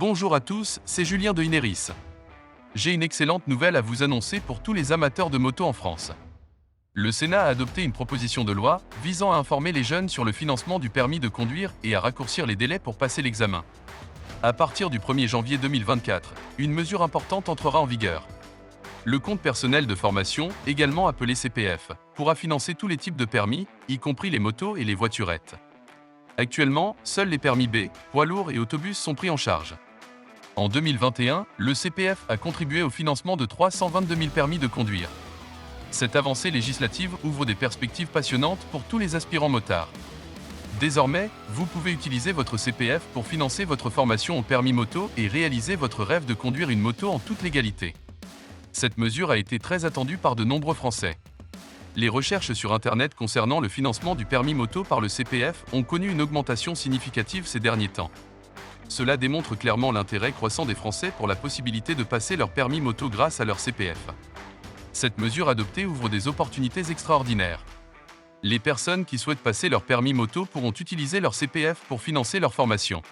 Bonjour à tous, c'est Julien de Ineris. J'ai une excellente nouvelle à vous annoncer pour tous les amateurs de moto en France. Le Sénat a adopté une proposition de loi visant à informer les jeunes sur le financement du permis de conduire et à raccourcir les délais pour passer l'examen. À partir du 1er janvier 2024, une mesure importante entrera en vigueur. Le compte personnel de formation, également appelé CPF, pourra financer tous les types de permis, y compris les motos et les voiturettes. Actuellement, seuls les permis B, poids lourds et autobus sont pris en charge. En 2021, le CPF a contribué au financement de 322 000 permis de conduire. Cette avancée législative ouvre des perspectives passionnantes pour tous les aspirants motards. Désormais, vous pouvez utiliser votre CPF pour financer votre formation au permis moto et réaliser votre rêve de conduire une moto en toute légalité. Cette mesure a été très attendue par de nombreux Français. Les recherches sur Internet concernant le financement du permis moto par le CPF ont connu une augmentation significative ces derniers temps. Cela démontre clairement l'intérêt croissant des Français pour la possibilité de passer leur permis moto grâce à leur CPF. Cette mesure adoptée ouvre des opportunités extraordinaires. Les personnes qui souhaitent passer leur permis moto pourront utiliser leur CPF pour financer leur formation.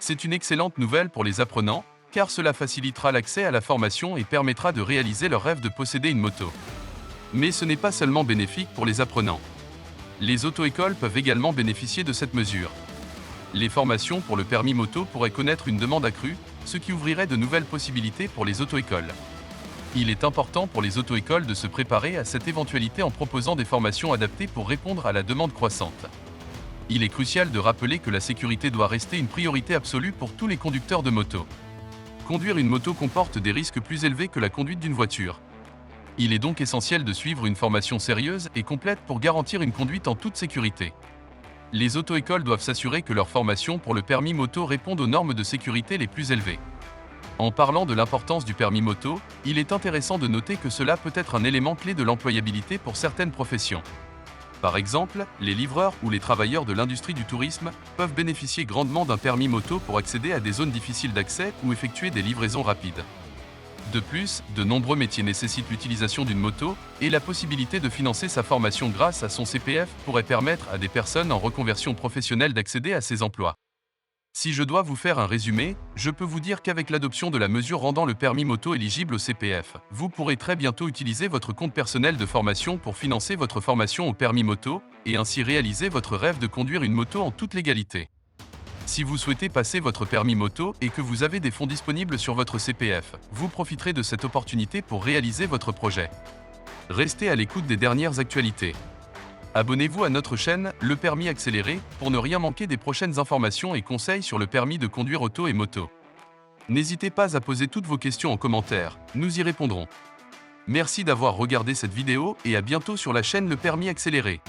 C'est une excellente nouvelle pour les apprenants, car cela facilitera l'accès à la formation et permettra de réaliser leur rêve de posséder une moto. Mais ce n'est pas seulement bénéfique pour les apprenants. Les auto-écoles peuvent également bénéficier de cette mesure. Les formations pour le permis moto pourraient connaître une demande accrue, ce qui ouvrirait de nouvelles possibilités pour les auto-écoles. Il est important pour les auto-écoles de se préparer à cette éventualité en proposant des formations adaptées pour répondre à la demande croissante. Il est crucial de rappeler que la sécurité doit rester une priorité absolue pour tous les conducteurs de moto. Conduire une moto comporte des risques plus élevés que la conduite d'une voiture. Il est donc essentiel de suivre une formation sérieuse et complète pour garantir une conduite en toute sécurité. Les auto-écoles doivent s'assurer que leur formation pour le permis moto réponde aux normes de sécurité les plus élevées. En parlant de l'importance du permis moto, il est intéressant de noter que cela peut être un élément clé de l'employabilité pour certaines professions. Par exemple, les livreurs ou les travailleurs de l'industrie du tourisme peuvent bénéficier grandement d'un permis moto pour accéder à des zones difficiles d'accès ou effectuer des livraisons rapides. De plus, de nombreux métiers nécessitent l'utilisation d'une moto, et la possibilité de financer sa formation grâce à son CPF pourrait permettre à des personnes en reconversion professionnelle d'accéder à ces emplois. Si je dois vous faire un résumé, je peux vous dire qu'avec l'adoption de la mesure rendant le permis moto éligible au CPF, vous pourrez très bientôt utiliser votre compte personnel de formation pour financer votre formation au permis moto, et ainsi réaliser votre rêve de conduire une moto en toute légalité. Si vous souhaitez passer votre permis moto et que vous avez des fonds disponibles sur votre CPF, vous profiterez de cette opportunité pour réaliser votre projet. Restez à l'écoute des dernières actualités. Abonnez-vous à notre chaîne, Le Permis Accéléré, pour ne rien manquer des prochaines informations et conseils sur le permis de conduire auto et moto. N'hésitez pas à poser toutes vos questions en commentaire, nous y répondrons. Merci d'avoir regardé cette vidéo et à bientôt sur la chaîne Le Permis Accéléré.